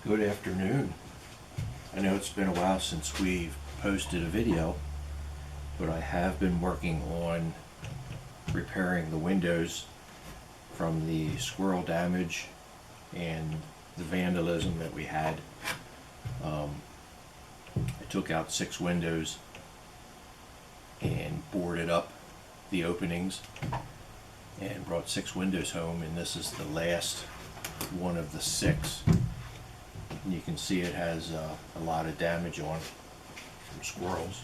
Good afternoon. I know it's been a while since we've posted a video, but I have been working on repairing the windows from the squirrel damage and the vandalism that we had. I took out 6 windows and boarded up the openings and brought 6 windows home, and this is the last one of the 6. And you can see it has a lot of damage on from squirrels.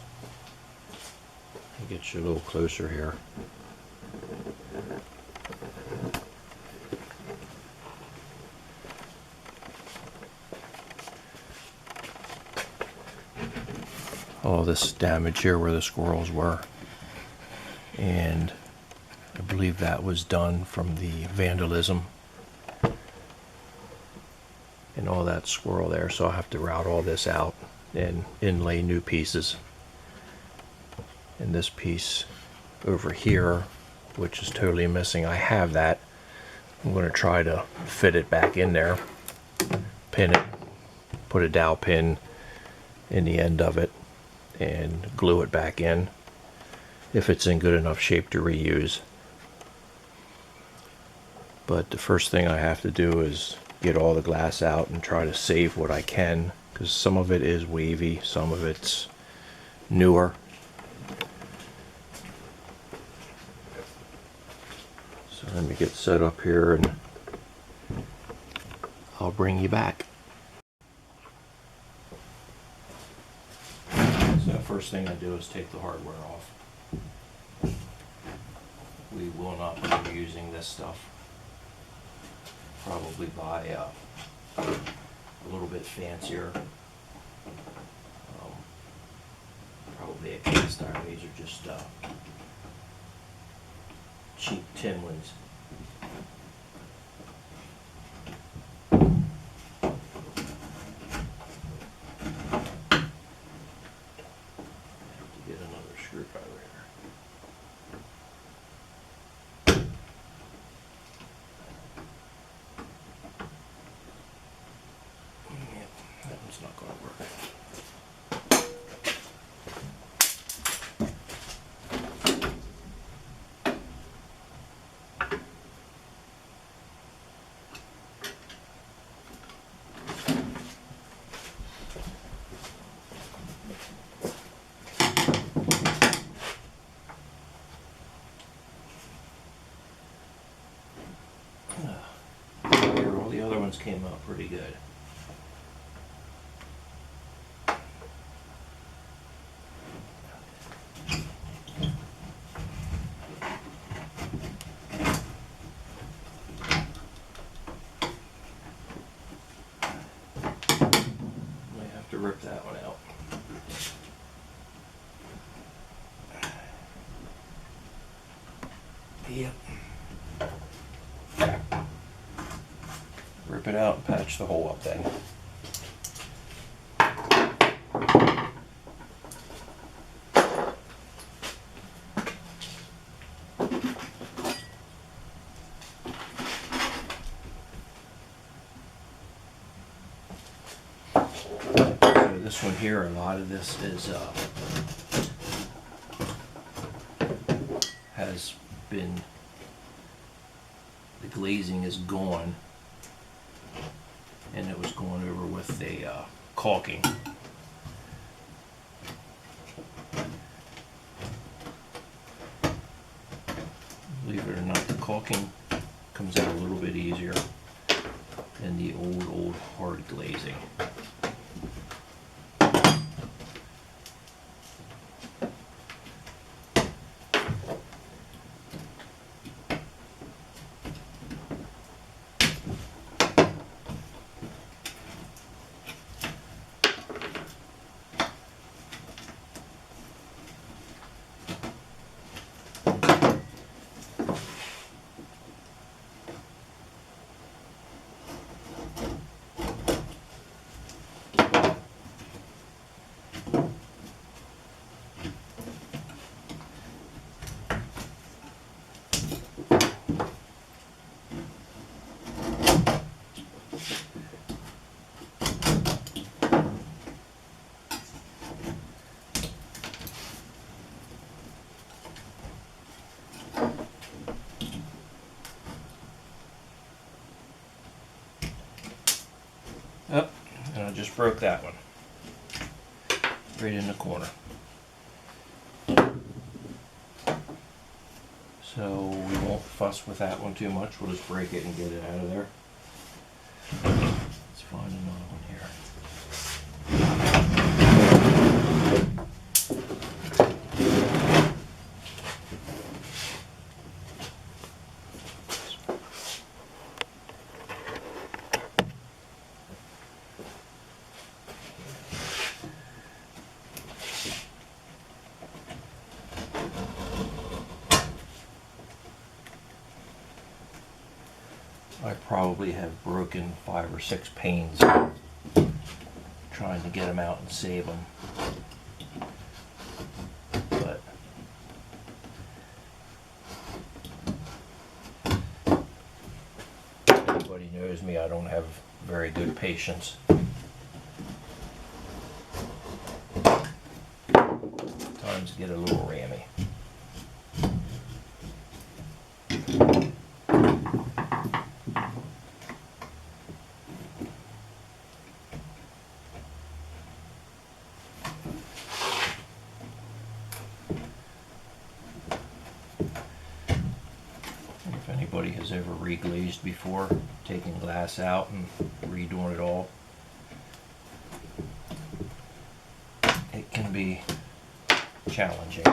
I'll get you a little closer here. All this damage here where the squirrels were, and I believe that was done from the vandalism and all that squirrel there, so I'll have to route all this out and inlay new pieces. And this piece over here, which is totally missing, I have that. I'm going to try to fit it back in there, pin it, put a dowel pin in the end of it and glue it back in if it's in good enough shape to reuse. But the first thing I have to do is get all the glass out and try to save what I can, because some of it is wavy, some of it's newer. So let me get set up here and I'll bring you back. So first thing I do is take the hardware off. We will not be using this stuff. Probably buy a little bit fancier, probably a cast iron. These are just cheap tin ones. Get another screwdriver here. It's not going to work. All the other ones came out pretty good. To rip that one out. Yep. Rip it out and patch the hole up then. This one here, a lot of this is has been, the glazing is gone, and it was going over with a caulking. Believe it or not, the caulking comes out a little bit easier than the old hard glazing. Oh, and I just broke that one. Right in the corner. So we won't fuss with that one too much. We'll just break it and get it out of there. Let's find another one here. I probably have broken 5 or 6 panes trying to get them out and save them. But anybody knows me, I don't have very good patience. Times get a little rammy. If anybody has ever reglazed before, taking glass out and redoing it all, it can be challenging.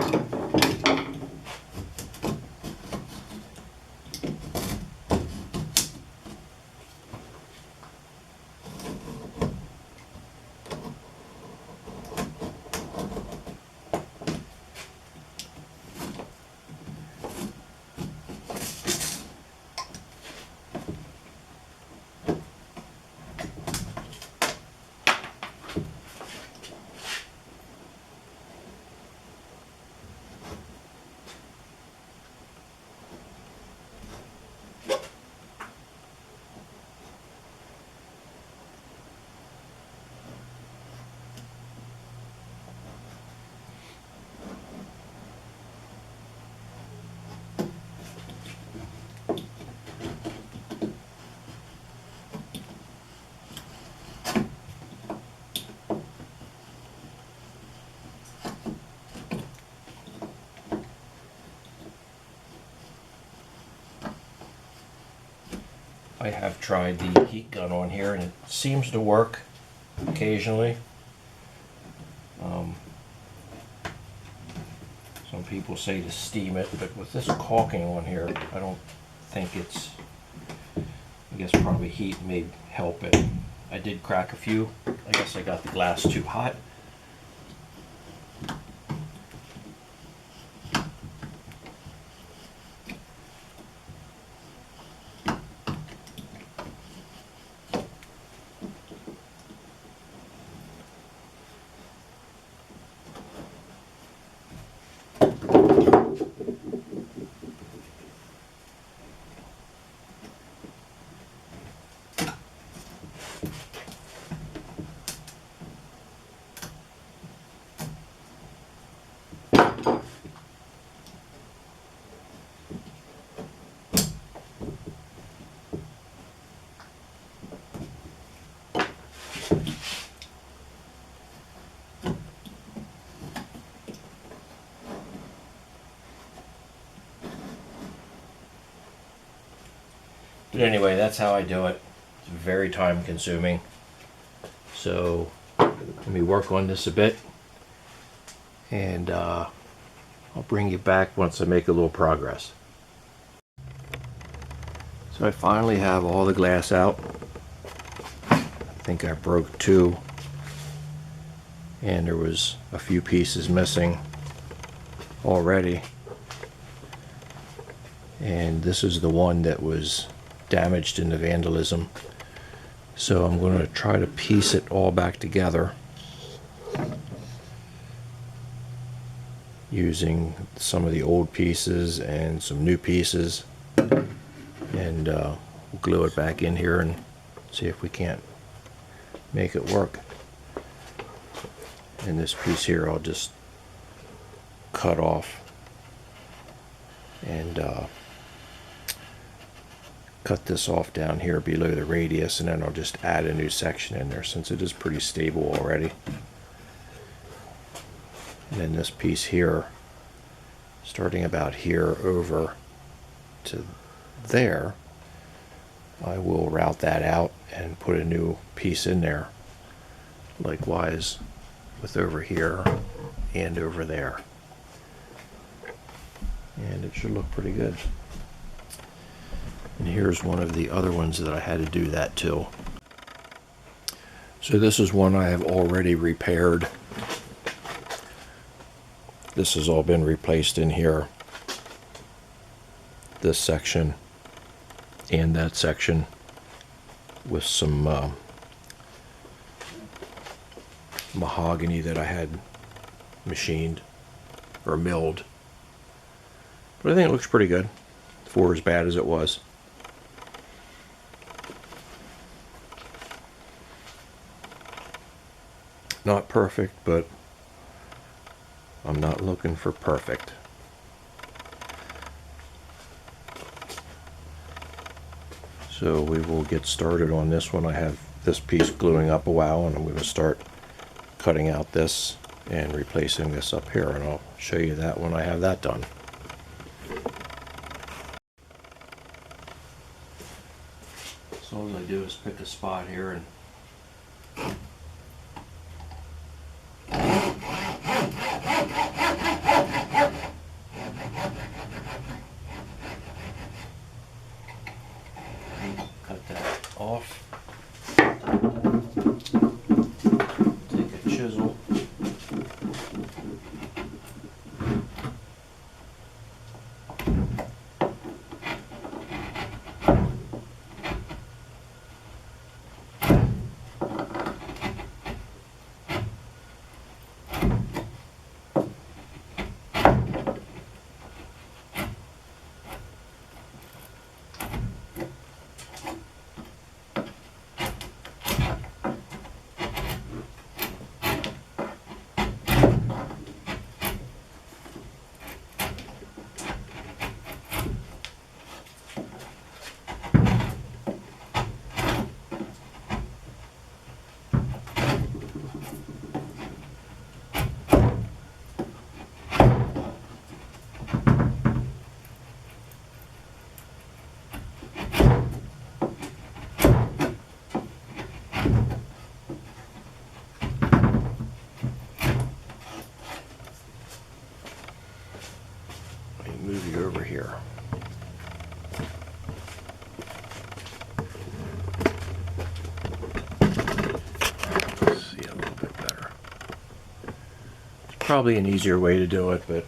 I have tried the heat gun on here and it seems to work occasionally. Some people say to steam it, but with this caulking on here, I don't think it's, I guess probably heat may help it. I did crack a few. I guess I got the glass too hot. But anyway, that's how I do it. It's very time consuming. So let me work on this a bit and I'll bring you back once I make a little progress. So I finally have all the glass out. I think I broke 2 and there was a few pieces missing already. And this is the one that was damaged in the vandalism. So I'm going to try to piece it all back together using some of the old pieces and some new pieces, and we'll glue it back in here and see if we can't make it work. And this piece here I'll just cut off and cut this off down here below the radius, and then I'll just add a new section in there since it is pretty stable already. And then this piece here, starting about here over to there, I will route that out and put a new piece in there. Likewise with over here and over there. And it should look pretty good. And here's one of the other ones that I had to do that to. So this is one I have already repaired. This has all been replaced in here. This section and that section with some mahogany that I had machined or milled. But I think it looks pretty good for as bad as it was. Not perfect, but I'm not looking for perfect. So we will get started on this one. I have this piece gluing up a while, and I'm going to start cutting out this and replacing this up here, and I'll show you that when I have that done. So all I do is pick a spot here and cut that off. Take a chisel. Move you over here. Let's see a little bit better. It's probably an easier way to do it, but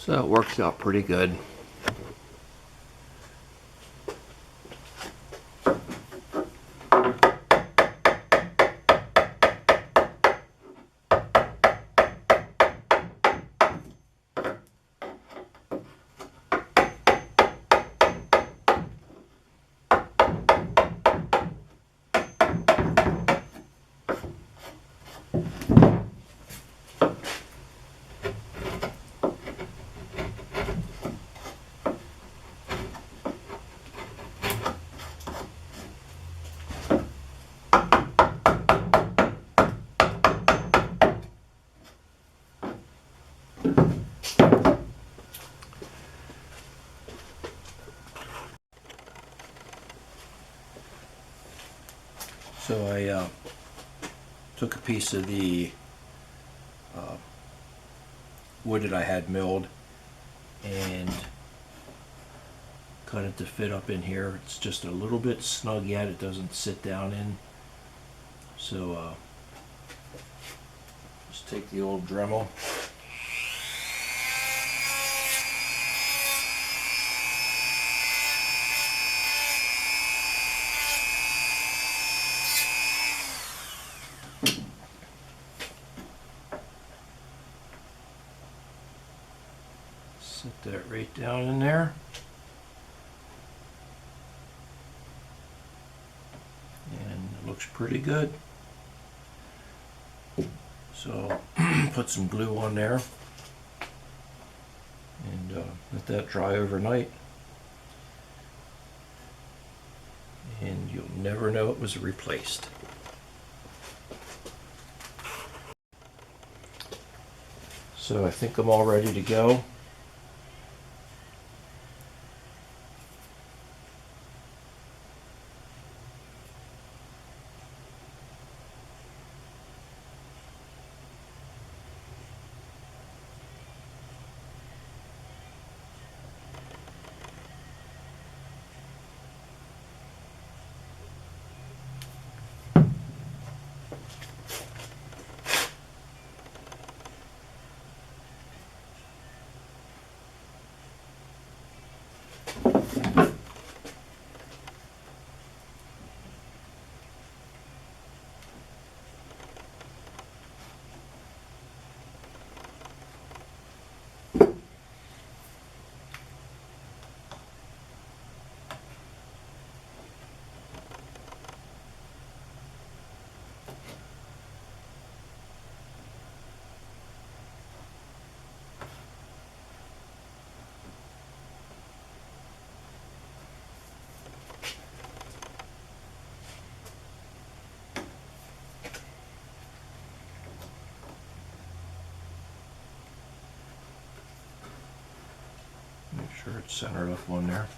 so it works out pretty good. So I took a piece of the wood that I had milled and cut it to fit up in here. It's just a little bit snug yet, it doesn't sit down in. So just take the old Dremel. Set that right down in there. And it looks pretty good. So put some glue on there and let that dry overnight. And you'll never know it was replaced. So I think I'm all ready to go. Make sure it's centered up on there.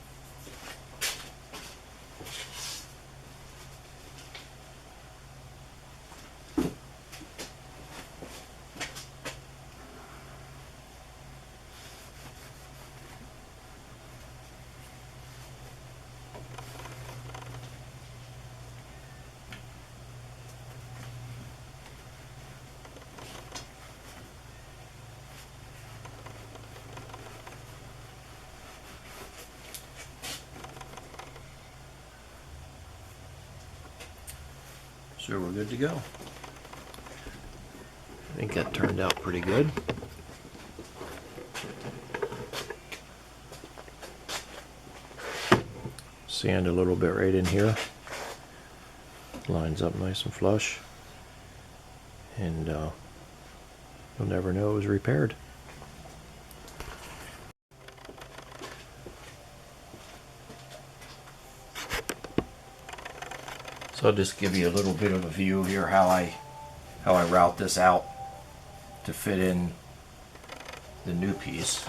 So we're good to go. I think that turned out pretty good. Sand a little bit right in here. Lines up nice and flush. And you'll never know it was repaired. So I'll just give you a little bit of a view here how I route this out to fit in the new piece,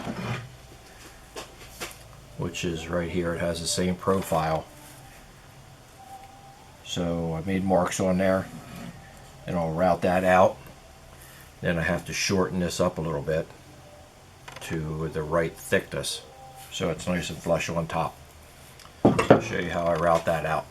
which is right here. It has the same profile. So I made marks on there and I'll route that out. Then I have to shorten this up a little bit to the right thickness so it's nice and flush on top. So I'll show you how I route that out.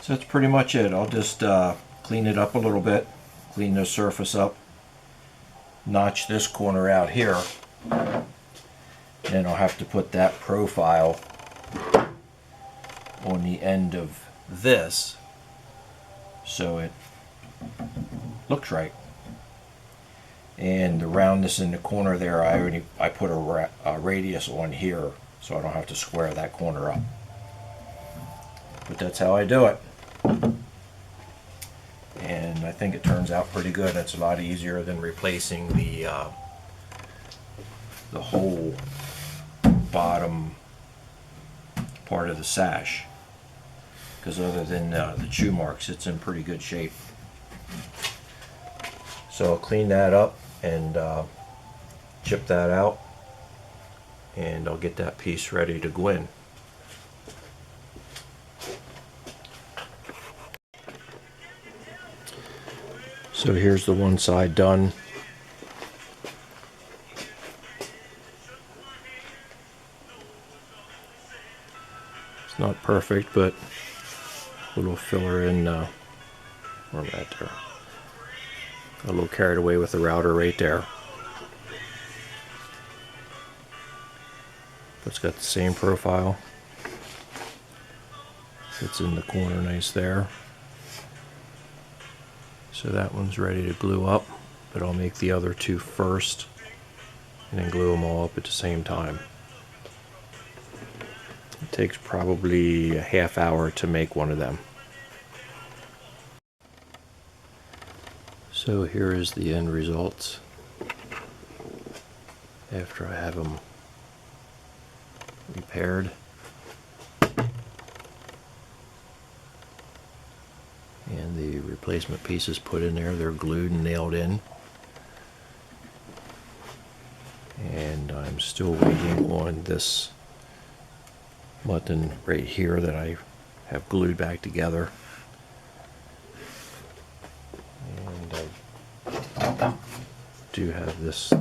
So that's pretty much it. I'll just clean it up a little bit, clean the surface up, notch this corner out here, and I'll have to put that profile on the end of this so it looks right. And the roundness in the corner there, I put a radius on here so I don't have to square that corner up. But that's how I do it. And I think it turns out pretty good. It's a lot easier than replacing the whole bottom part of the sash, because other than the chew marks, it's in pretty good shape. So I'll clean that up and chip that out, and I'll get that piece ready to go in. So here's the one side done. It's not perfect, but a little filler in where am I at there? A little carried away with the router right there. But it's got the same profile. Fits in the corner nice there. So that one's ready to glue up, but I'll make the other two first and then glue them all up at the same time. It takes probably a half hour to make one of them. So here is the end results after I have them repaired. And the replacement pieces put in there, they're glued and nailed in. And I'm still waiting on this button right here that I have glued back together. And I do have this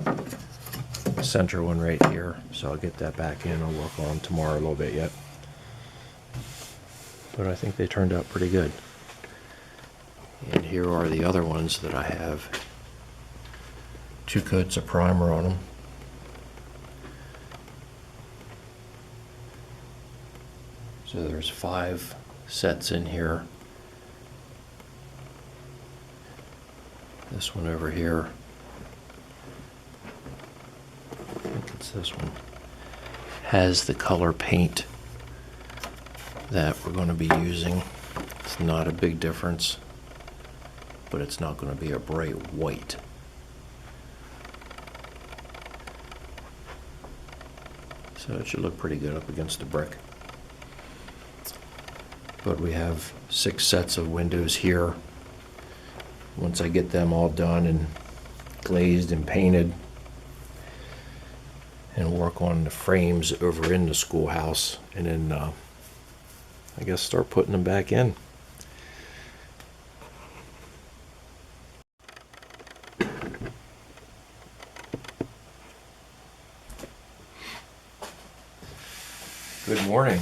center one right here, so I'll get that back in. I'll work on tomorrow a little bit yet. But I think they turned out pretty good. And here are the other ones that I have 2 coats of primer on them. So there's 5 sets in here. This one over here, I think it's this one, has the color paint that we're going to be using. It's not a big difference, but it's not going to be a bright white. So it should look pretty good up against the brick. But we have 6 sets of windows here. Once I get them all done and glazed and painted, and work on the frames over in the schoolhouse, and then I guess start putting them back in. Good morning.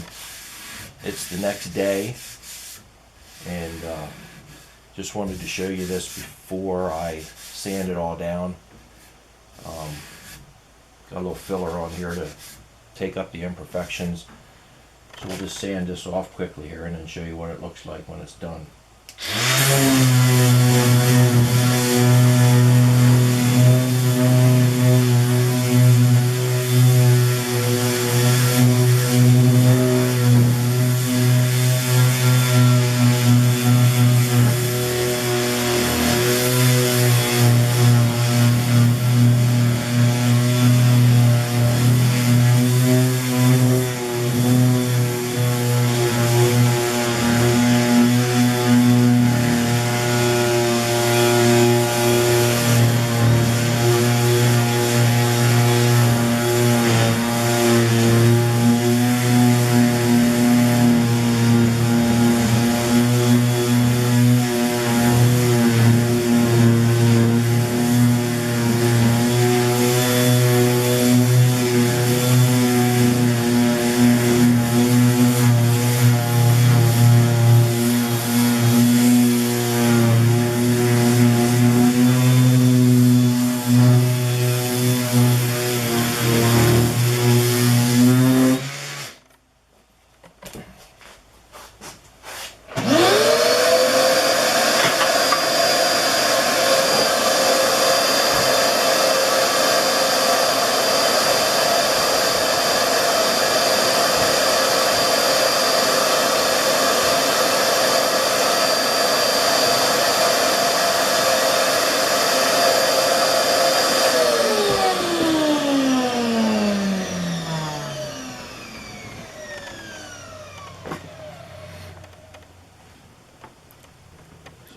It's the next day, and just wanted to show you this before I sand it all down. Got a little filler on here to take up the imperfections. So we'll just sand this off quickly here and then show you what it looks like when it's done.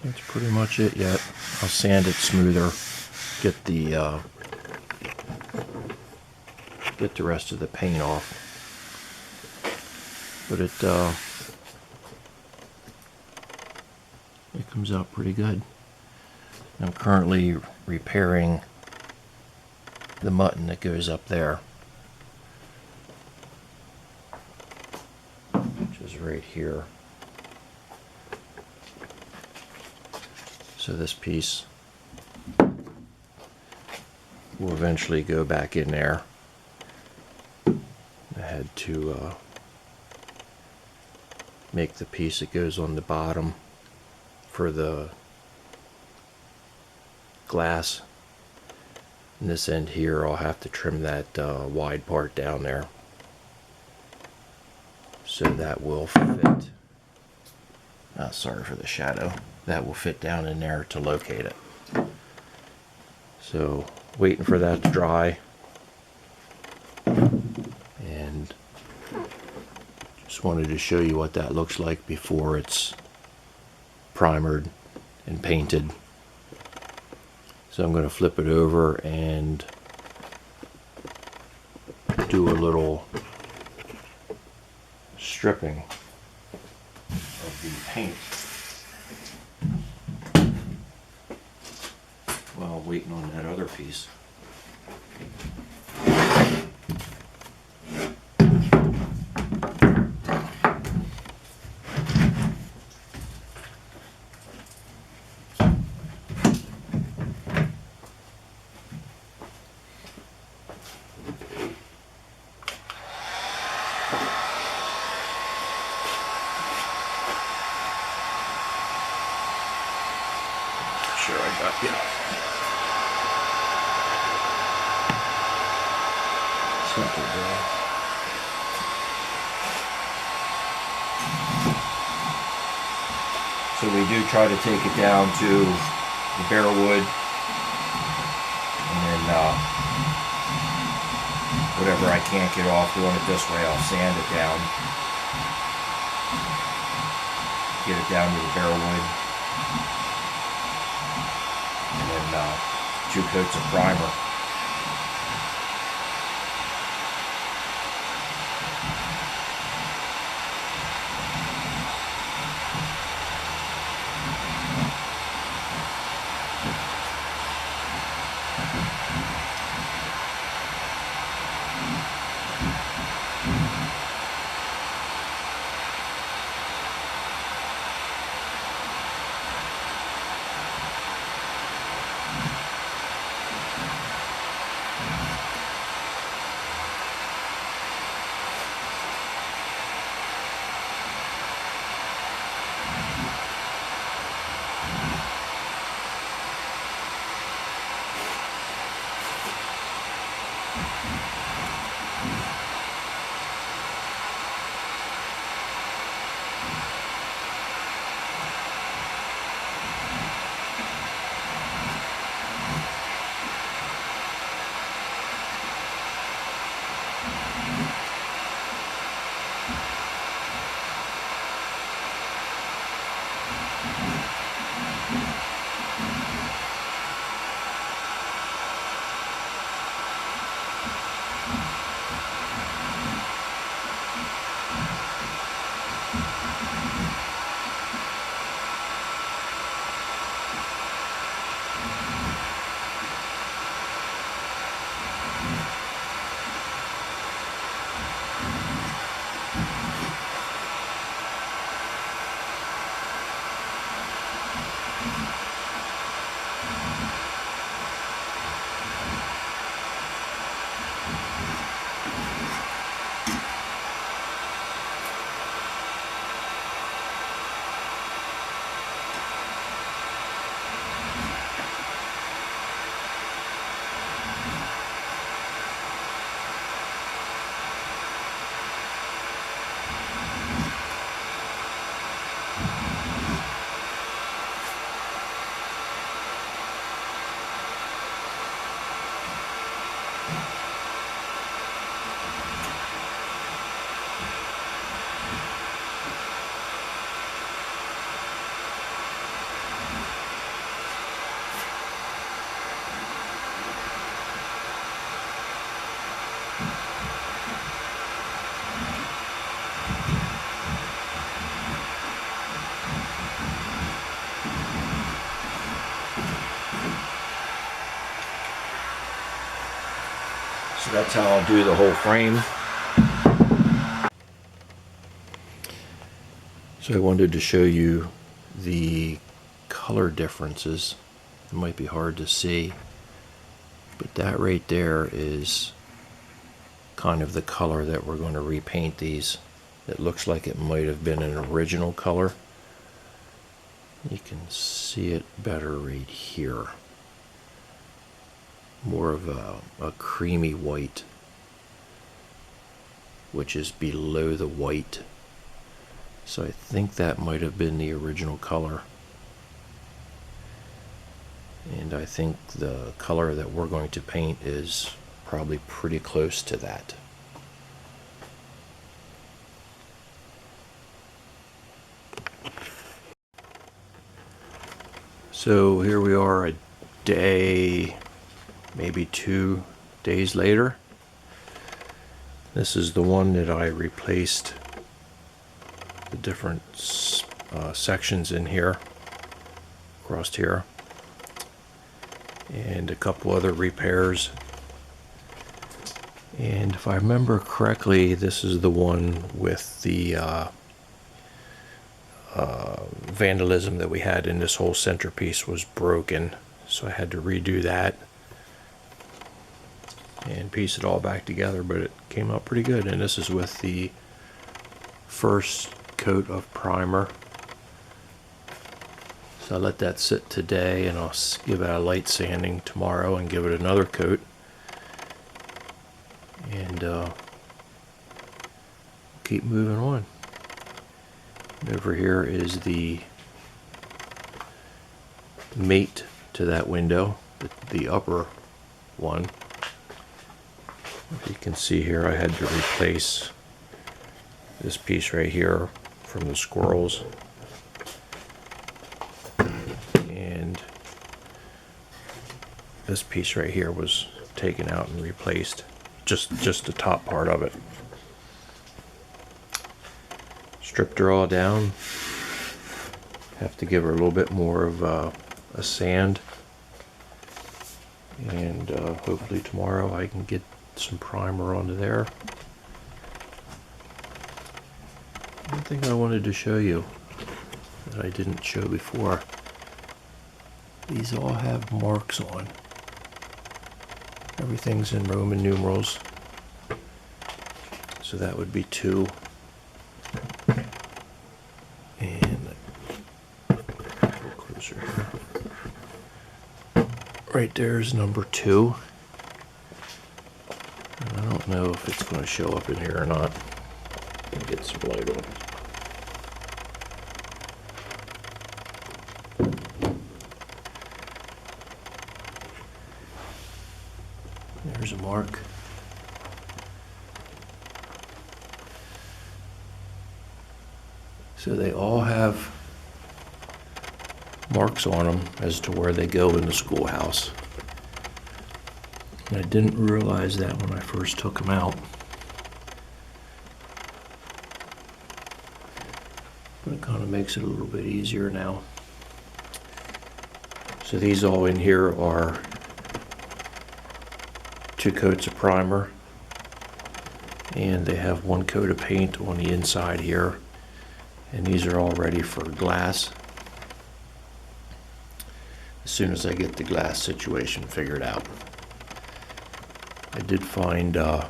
That's pretty much it yet. I'll sand it smoother, get the rest of the paint off. But it comes out pretty good. I'm currently repairing the mutton that goes up there, which is right here. So this piece will eventually go back in there. I had to make the piece that goes on the bottom for the glass. And this end here, I'll have to trim that wide part down there, so that will fit. Sorry for the shadow. That will fit down in there to locate it. So waiting for that to dry, and just wanted to show you what that looks like before it's primered and painted. So I'm going to flip it over and do a little stripping of the paint while waiting on that other piece. Sure, I got you. Simple there. So we do try to take it down to the bare wood, and then whatever I can't get off doing it this way, I'll sand it down. Get it down to the bare wood. And then 2 coats of primer. that's how I'll do the whole frame. So I wanted to show you the color differences. It might be hard to see, but that right there is kind of the color that we're going to repaint these. It looks like it might have been an original color. You can see it better right here. More of a creamy white, which is below the white. So I think that might have been the original color. And I think the color that we're going to paint is probably pretty close to that. So here we are a day, maybe 2 days later. This is the one that I replaced the different sections in here, across here, and a couple other repairs. And if I remember correctly, this is the one with the vandalism that we had in this whole centerpiece was broken, so I had to redo that and piece it all back together, but it came out pretty good. And this is with the first coat of primer. So I let that sit today, and I'll give it a light sanding tomorrow and give it another coat. And keep moving on. And over here is the mate to that window, the upper one. If you can see here, I had to replace this piece right here from the squirrels. And this piece right here was taken out and replaced. Just the top part of it. Stripped her all down. Have to give her a little bit more of a sand. And hopefully tomorrow I can get some primer onto there. One thing I wanted to show you that I didn't show before. These all have marks on. Everything's in Roman numerals. So that would be 2. And a little closer here. Right there's number 2. And I don't know if it's going to show up in here or not. Get some light on. There's a mark. So they all have marks on them as to where they go in the schoolhouse. And I didn't realize that when I first took them out. But it kind of makes it a little bit easier now. So these all in here are 2 coats of primer, and they have 1 coat of paint on the inside here, and these are all ready for glass as soon as I get the glass situation figured out. I did find a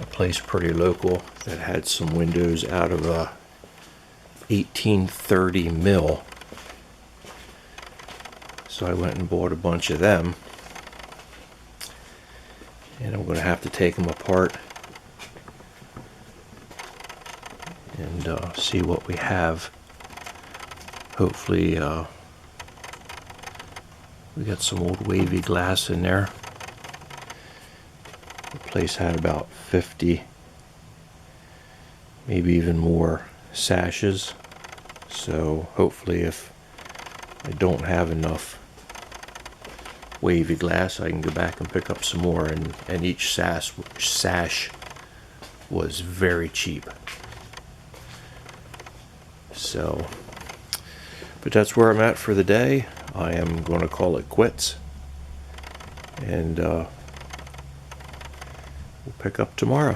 place pretty local that had some windows out of a 1830 mill, so I went and bought a bunch of them. And I'm going to have to take them apart and see what we have. Hopefully we got some old wavy glass in there. The place had about 50, maybe even more sashes. So hopefully if I don't have enough wavy glass, I can go back and pick up some more, and each sash was very cheap. So, but that's where I'm at for the day. I am going to call it quits, and we'll pick up tomorrow.